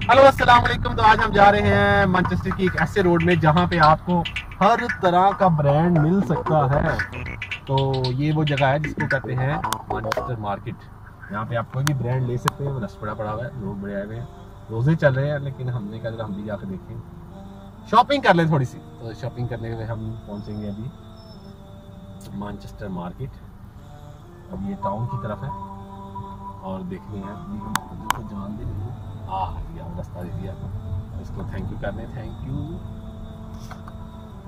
Hello अस्सलाम वालेकुम। तो आज हम जा रहे हैं मैनचेस्टर की एक ऐसे रोड में जहाँ पे आपको हर तरह का ब्रांड मिल सकता है। तो ये वो जगह है जिसको कहते हैं मैनचेस्टर मार्केट। यहाँ पे आप कोई भी ब्रांड ले सकते हैं। रश पड़ा हुआ है, लोग बड़े आए हुए हैं, रोजे चल रहे हैं, लेकिन हमने कहा हम भी जाकर देखें, शॉपिंग कर लें थोड़ी सी। तो शॉपिंग करने के लिए हम पहुँचेंगे अभी मैनचेस्टर मार्केट। अब ये टाउन की तरफ है और देखनी है हम जान दे रास्ता दे दिया, इसको थैंक यू करने, थैंक यू।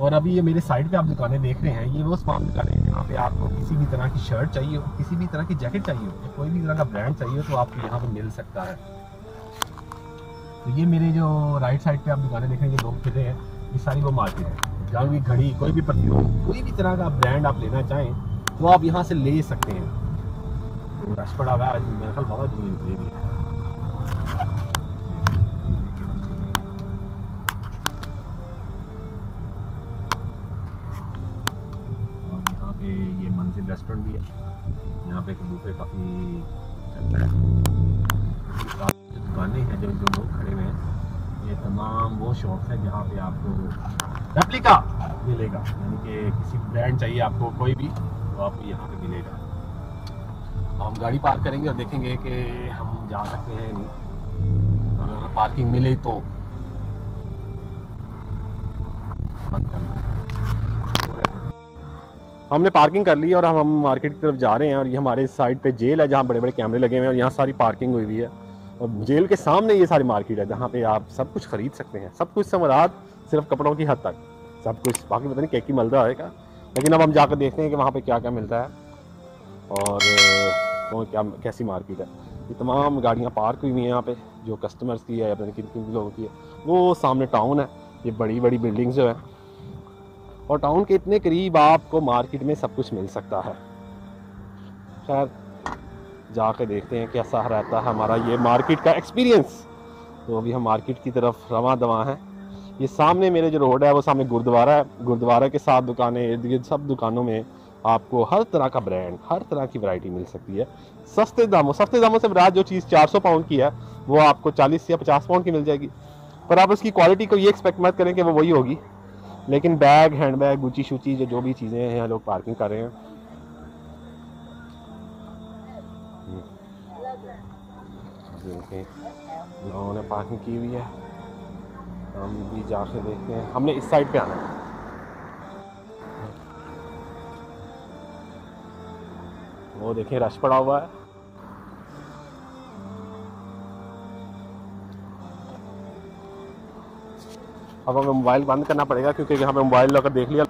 और अभी ये मेरे साइड पे आप दुकानें देख रहे हैं, ये वो स्पाम दुकानें हैं जहाँ पे आपको किसी भी तरह की शर्ट चाहिए हो, किसी भी तरह की जैकेट चाहिए हो, या कोई भी तरह का ब्रांड चाहिए हो, तो आपको यहाँ पे मिल सकता है। तो ये मेरे जो राइट साइड पे आप दुकानें देख रहे हैं, ये लोग फिर रहे हैं, ये सारी वो मार्केट है जहाँ भी घड़ी, कोई भी परफ्यूम, कोई भी तरह का ब्रांड आप लेना चाहें तो आप यहाँ से ले सकते हैं। तो रश पड़ा हुआ है आज, मेरे ख्याल बहुत भी है। ये मंजिल रेस्टोरेंट भी है, यहाँ पे बुफे काफ़ी चलता है। दुकानें हैं जो लोग खड़े हुए हैं, ये तमाम वो शॉप्स हैं जहाँ पे आपको रेप्लिका मिलेगा, यानी कि किसी ब्रांड चाहिए आपको कोई भी, तो आपको यहाँ पे मिलेगा। हम गाड़ी पार्क करेंगे और देखेंगे कि हम जा सकते हैं, अगर पार्किंग मिले तो। हमने पार्किंग कर ली और हम मार्केट की तरफ जा रहे हैं। और ये हमारे साइड पे जेल है जहाँ बड़े बड़े कैमरे लगे हुए हैं, और यहाँ सारी पार्किंग हुई हुई है। और जेल के सामने ये सारी मार्केट है जहाँ पे आप सब कुछ खरीद सकते हैं, सब कुछ समरात, सिर्फ कपड़ों की हद तक सब कुछ, बाकी पता नहीं क्या की मिलता है। लेकिन अब हम जाकर देखते हैं कि वहाँ पे क्या क्या मिलता है और वो क्या कैसी मार्केट है। ये तमाम गाड़ियाँ पार्क हुई हुई हैं यहाँ पे, जो कस्टमर्स की है या पता नहीं किन किन लोगों की है। वो सामने टाउन है, ये बड़ी बड़ी बिल्डिंग्स जो है, और टाउन के इतने करीब आपको मार्केट में सब कुछ मिल सकता है। खैर जाके देखते हैं कैसा रहता है हमारा ये मार्केट का एक्सपीरियंस। तो अभी हम मार्केट की तरफ रवां दवा हैं। ये सामने मेरे जो रोड है वो सामने गुरुद्वारा है, गुरुद्वारा के साथ दुकानें, इर्द गिर्द सब दुकानों में आपको हर तरह का ब्रांड, हर तरह की वैरायटी मिल सकती है सस्ते दामों से। रात जो चीज़ 400 पाउंड की है वो आपको 40 या 50 पाउंड की मिल जाएगी। पर आप उसकी क्वालिटी को ये एक्सपेक्ट मत करें कि वो वही होगी। लेकिन बैग, हैंड बैग, गुची शूची जो भी चीज़ें हैं, लोग पार्किंग कर रहे हैं। लोगों ने पार्किंग की हुई है, हम भी जाके देखते हैं। हमने इस साइड पे आना है। वो देखें रश पड़ा हुआ है। अब हमें मोबाइल बंद करना पड़ेगा क्योंकि यहाँ पे मोबाइल अगर देख लिया